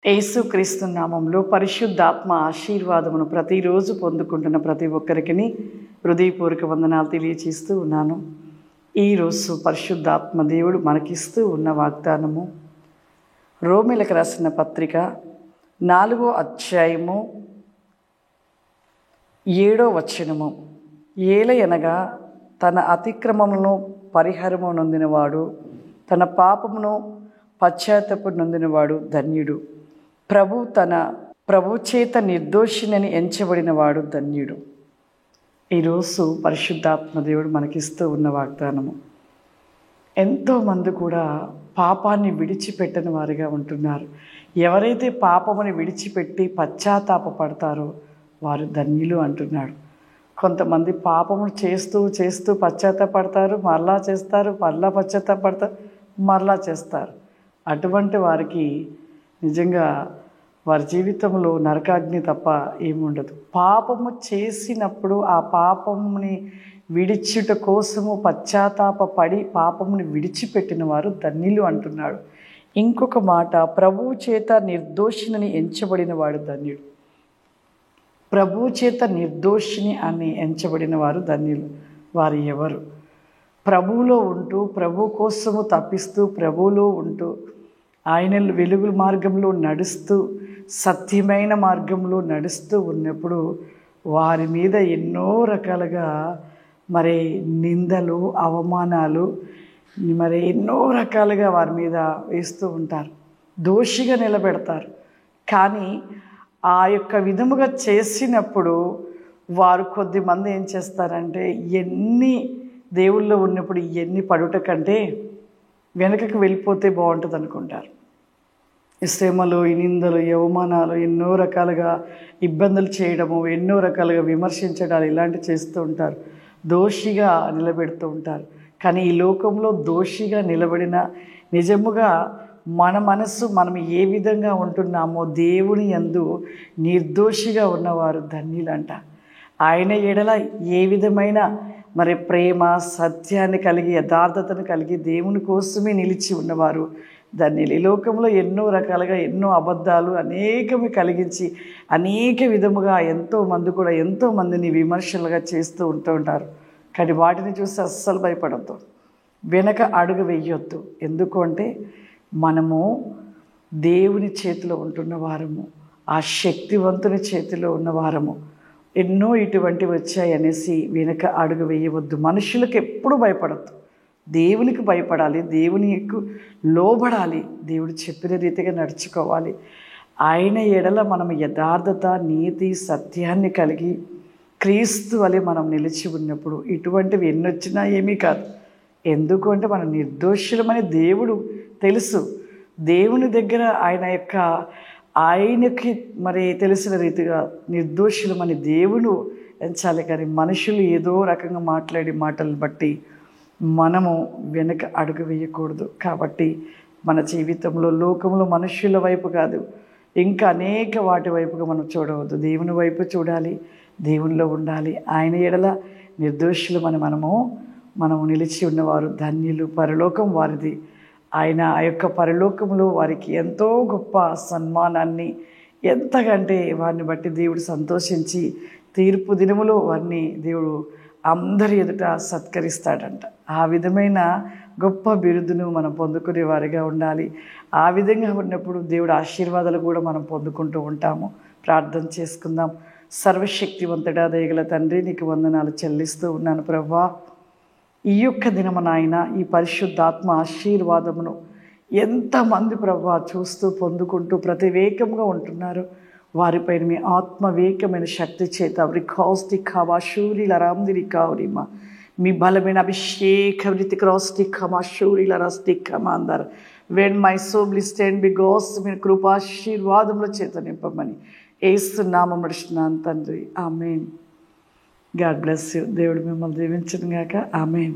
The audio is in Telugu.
యేసుక్రీస్తు నామంలో పరిశుద్ధాత్మ ఆశీర్వాదమును ప్రతిరోజు పొందుకుంటున్న ప్రతి ఒక్కరికి హృదయపూర్వక వందనాలు తెలియచేస్తూ ఉన్నాను. ఈరోజు పరిశుద్ధాత్మ దేవుడు మనకిస్తూ ఉన్న వాగ్దానము రోమీలకు రాసిన పత్రిక 4వ అధ్యాయము 7వ వచనము. ఏలయనగా తన అతిక్రమములను పరిహారము నొందినవాడు, తన పాపమును పశ్చాత్తాప నొందినవాడు ధన్యుడు. ప్రభు చేత నిర్దోషినని ఎంచబడినవాడు ధన్యుడు. ఈరోజు పరిశుద్ధాత్మ దేవుడు మనకిస్తూ ఉన్న వాగ్దానము. ఎంతోమంది కూడా పాపాన్ని విడిచిపెట్టని వారిగా ఉంటున్నారు. ఎవరైతే పాపముని విడిచిపెట్టి పశ్చాత్తాపడతారో వారు ధన్యులు అంటున్నాడు. కొంతమంది పాపమును చేస్తూ చేస్తూ పశ్చాత్తాపడతారు, మరలా చేస్తారు, మరలా పశ్చాత్తాపడతారు, మరలా చేస్తారు. అటువంటి వారికి నిజంగా వారి జీవితంలో నరకాగ్ని తప్ప ఏముండదు. పాపము చేసినప్పుడు ఆ పాపముని విడిచుట కోసము పశ్చాత్తాపడి పాపముని విడిచిపెట్టిన వారు ధన్యులు అంటున్నాడు. ఇంకొక మాట, ప్రభువు చేత నిర్దోషిని ఎంచబడిన వాడు ధన్యుడు. ప్రభువు చేత నిర్దోషిని అని ఎంచబడిన వారు ధన్యులు. వారు ఎవరు? ప్రభువులో ఉంటూ ప్రభు కోసము తప్పిస్తూ ప్రభువులో ఉంటూ ఆయన వెలుగు మార్గంలో నడుస్తూ సత్యమైన మార్గంలో నడుస్తూ ఉన్నప్పుడు వారి మీద ఎన్నో రకాలుగా నిందలు, అవమానాలు, ఎన్నో రకాలుగా వారి మీద వేస్తూ ఉంటారు, దోషిగా నిలబెడతారు. కానీ ఆ యొక్క విధముగా చేసినప్పుడు వారు కొద్దిమంది ఏం చేస్తారంటే, ఎన్ని దేవుళ్ళు ఉన్నప్పుడు ఎన్ని పడుట కంటే వెనకకు వెళ్ళిపోతే బాగుంటుంది అనుకుంటారు. ఈ శ్రమలు, ఈ నిందలు, ఈ అవమానాలు, ఎన్నో రకాలుగా ఇబ్బందులు చేయడము, ఎన్నో రకాలుగా విమర్శించడాలు ఇలాంటివి చేస్తూ ఉంటారు. దోషిగా నిలబెడుతూ ఉంటారు. కానీ ఈ లోకంలో దోషిగా నిలబడిన నిజముగా మన మనస్సు మనం ఏ విధంగా ఉంటున్నామో దేవుని యందు నిర్దోషిగా ఉన్నవారు ధన్యులంట. ఆయన ఎడల ఏ విధమైన ప్రేమ, సత్యాన్ని కలిగి యథార్థతను కలిగి దేవుని కోసమే నిలిచి ఉన్నవారు ధన్యులు. ఈ లోకంలో ఎన్నో రకాలుగా ఎన్నో అబద్ధాలు అనేకమి కలిగించి అనేక విధముగా ఎంతోమందిని విమర్శలుగా చేస్తూ ఉంటారు. కానీ వాటిని చూసి అస్సలు భయపడద్దు, వెనక అడుగు వెయ్యొద్దు. ఎందుకు అంటే మనము దేవుని చేతిలో ఉంటున్న వారము, ఆ శక్తివంతుని చేతిలో ఉన్నవారము. ఎన్నో ఇటువంటివి వచ్చాయనేసి వెనక అడుగు వేయవద్దు. మనుషులకు ఎప్పుడు భయపడద్దు, దేవునికి భయపడాలి, దేవునికి లోబడాలి, దేవుడు చెప్పిన రీతిగా నడుచుకోవాలి. ఆయన ఎడల మనం యథార్థత, నీతి, సత్యాన్ని కలిగి క్రీస్తు వలె మనం నిలిచి ఉన్నప్పుడు ఇటువంటివి ఎన్నొచ్చినా ఏమీ కాదు. ఎందుకు అంటే మనం నిర్దోషులమని దేవుడు తెలుసు. దేవుని దగ్గర ఆయనకి తెలిసిన రీతిగా నిర్దోషులమని దేవుడు ఎంచాలి. కానీ మనుషులు ఏదో రకంగా మాట్లాడే మాటలను బట్టి మనము వెనక అడుగు వేయకూడదు. కాబట్టి మన జీవితంలో లోకంలో మనుషుల వైపు కాదు, ఇంకా అనేక వాటి వైపుగా మనం చూడవద్దు. దేవుని వైపు చూడాలి, దేవునిలో ఉండాలి. ఆయన ఎడల నిర్దోషులమని మనము నిలిచి ఉన్నవారు ధన్యులు. పరలోకం వారిది. ఆయన ఆ యొక్క పరలోకంలో వారికి ఎంతో గొప్ప సన్మానాన్ని, ఎంతకంటే వారిని బట్టి దేవుడు సంతోషించి తీర్పు దినములో వారిని దేవుడు అందరి ఎదుట సత్కరిస్తాడంట. ఆ విధమైన గొప్ప బిరుదును మనం పొందుకునే వారిగా ఉండాలి. ఆ విధంగా ఉన్నప్పుడు దేవుడు ఆశీర్వాదాలు కూడా మనం పొందుకుంటూ ఉంటాము. ప్రార్థన చేసుకుందాం. సర్వశక్తివంతుడా, దయగల తండ్రి, నీకు వందనాలు చెల్లిస్తూ ఉన్నాను ప్రభువా. ఈ యొక్క దినము నాయన ఈ పరిశుద్ధాత్మ ఆశీర్వాదమును ఎంతమంది ప్రభువా చూస్తూ పొందుకుంటూ ప్రతివేకంగా ఉంటున్నారు. వారిపైన మీ ఆత్మవేకమైన శక్తి చేత రికాస్టి ఖమా షూరిల రామ్దిరి కావురిమా మీ బలమైన అభిషేక వృత్తి క్రాస్టి ఖమా షూరిల రస్తి ఖమాందర్ when my soul stand because మీరు కృపాశీర్వాదముల చేత నింపమని యేసు నామమున నడుస్తున్నాను తండ్రి. ఆమేన్. God bless you. దేవుడు మిమ్మల్ని దీవించును గాక. ఆమేన్.